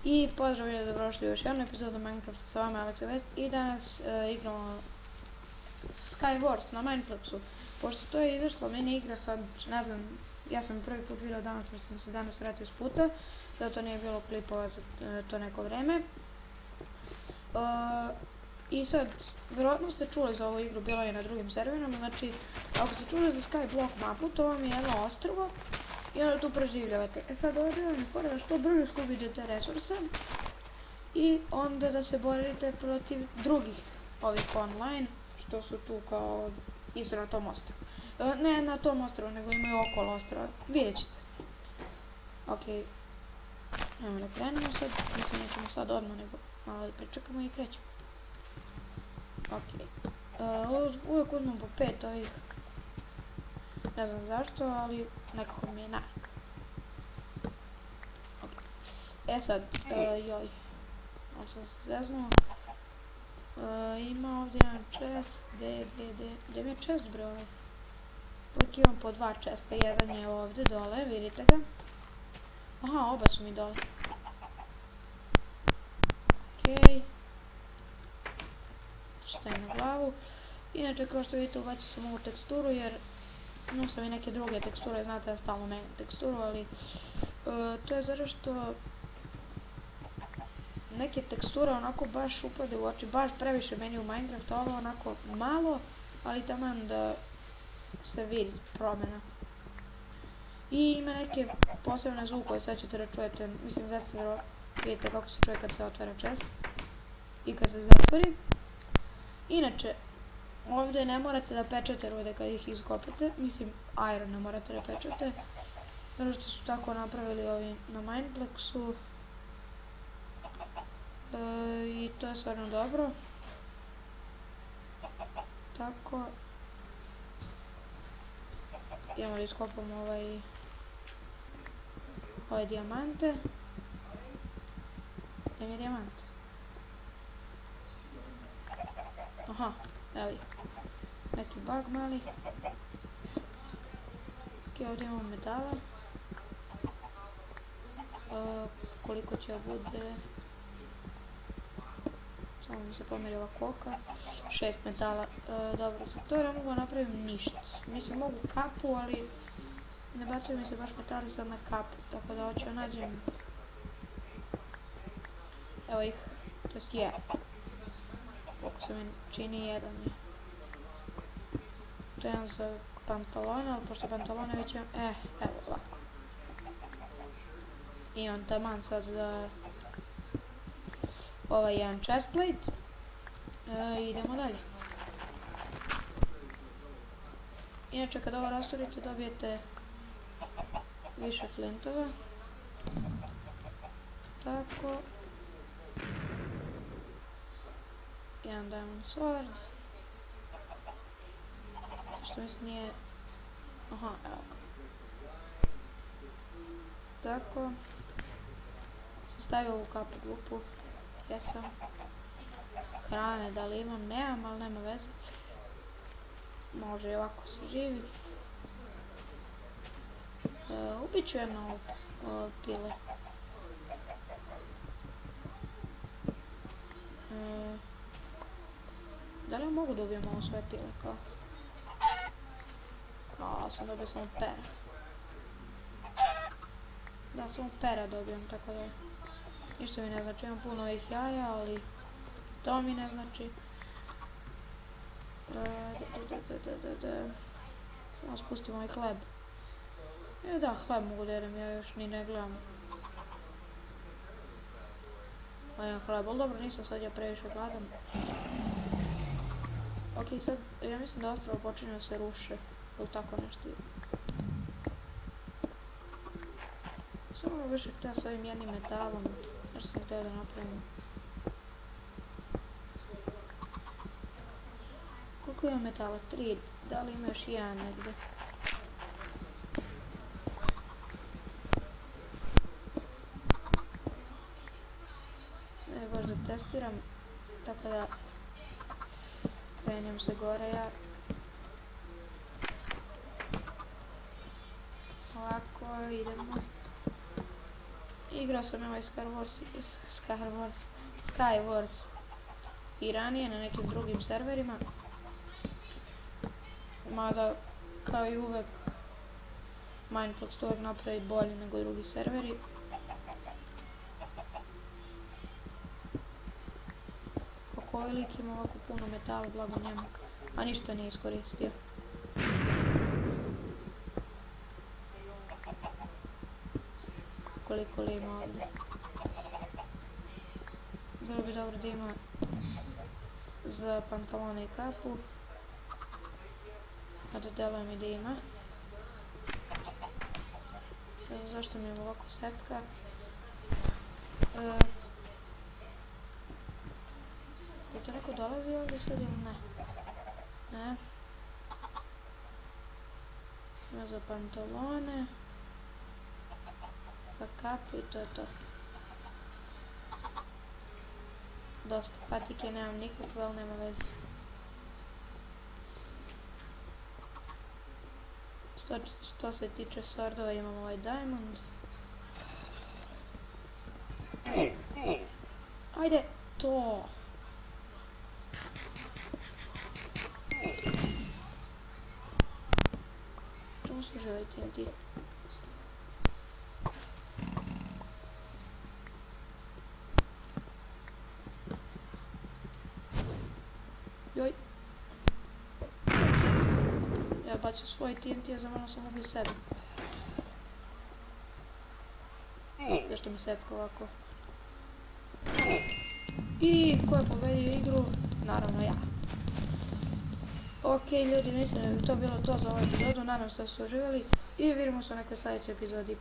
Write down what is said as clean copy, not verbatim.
I pozdrav i dobrodošli u još jednu epizodu Minecrafta sa vama Aleksa Vest i danas igramo Skywars na Minepluxu. Pošto to je izašla mini igra, sad ne znam, ja sam prvi put vidio danas, pošto sam se danas vratio s puta, zato nije bilo klipova za to neko vreme. I sad, vjerojatno ste čuli za ovu igru, bila je na drugim serverima, znači ako ste čuli za Skyblock mapu, to vam je jedno ostrvo i onda tu preživljavate. Sad ovdje vam je fora da što brže skupite resurse i onda da se borite protiv drugih ovih online, što su tu kao isto na tom ostrovu. Ne na tom ostrovu, nego imaju okolo ostrova, vidjet ćete. Ok, ajmo da krenemo sad, mislim nećemo sad odmah, nego malo da pričekamo i krećemo. Ok, uvijek uzmem po 5 ovih, ne znam zašto, ali nekako mi je naj. Okay. Sad, joj, ovo sam se zeznuo. Ima ovdje jedan chest, gdje mi je chest bre ovaj? Uvijek imam po 2 chesta, jedan je ovdje dole, vidite ga. Aha, oba su mi dole. Okej. Stavim na glavu. Inače, kao što vidite, ubacio sam ovu teksturu jer imao sam i neke druge teksture, znate da stalno menjam teksturu, ali to je zato što neke teksture onako baš upade u oči, baš previše meni u Minecraft, ovo onako malo, ali taman da se vidi promjena. I ima neke posebne zvuke, sad ćete da čujete, mislim da ste vidite kako se čuje kad se otvara chest i kad se zatvori. Inače, ovdje ne morate da pečete rude kad ih iskopate, mislim iron ne morate da pečete, zato što su tako napravili ovi na Minepluxu. I to je stvarno dobro. Tako. Idemo da iskopamo ove dijamante. Gdje mi je dijamant? Aha, evo ih. Neki bug mali. Ok, ovdje imamo metala. Koliko će bude? Samo mi se pomeri ova koka. 6 metala. Dobro, za to ne mogu napraviti ništa. Mislim, mogu kapu, ali ne bacaju mi se baš metali sad na kapu. Tako da hoću nađem. Evo ih. To jest je. Koliko se mi čini jedan je. To je jedan za pantalone, ali pošto pantalone već imam. Evo ovako. Imam taman sad za ovaj jedan chestplate. Idemo dalje. Inače kad ovo rasturite dobijete više flintova. Tako. Jedan diamond sword. Što mislim nije. Aha, evo ga. Tako. Sam stavio ovu kapu glupu. Jesam. Hrane da li imam, nemam, ali nema veze. Može i ovako se živi. Ubit ću jedno pile. Da li ja mogu da ubijem ovo sve pile kao? Sam dobio samo pera. Da, samo pera dobijem, tako da ništa mi ne znači, imam puno ovih jaja, ali to mi ne znači. Samo spustim ovaj hleb. Da, hleb mogu da jedem, ja još ni ne gledam. Ovaj hleb, ali dobro, nisam sad ja previše gladan. Ok, sad, ja mislim da ostrvo počinje da se ruše, ili tako nešto. Samo više htio s ovim jednim metalom, nešto sam htio da napravim. Koliko ima metala? 3, da li ima još jedan negdje? Baš da testiram, tako da krenjem se gore ja. Ovako idemo. Igrao sam ovaj Skywars i ranije na nekim drugim serverima. Mada, kao i uvek, Minecraft uvek napravi bolje nego drugi serveri. Kako ovaj lik ima ovako puno metala, blago njemu, a ništa nije iskoristio. Koliko li ima ovdje. Bilo bi dobro da ima za pantalone i kapu. A da deluje mi da ima. Ne znam zašto mi je ovako secka. Je to neko dolazi ovdje sad ili ne? Ne. Ima za pantalone. Za kapu i to je to. Dosta patike, nemam nikakve, ali nema veze. Što se tiče swordova, imam ovaj diamond. Ajde, to! Čemu služi ovaj TNT? Joj! Ja bacio svoj TNT, a za mene sam ubio sebe. Zašto mi setka ovako? I ko je pobedio igru? Naravno ja. Ok ljudi, mislim da bi to bilo to za ovu epizodu. Nadam se da ste uživali i vidimo se u nekoj sljedećoj epizodi.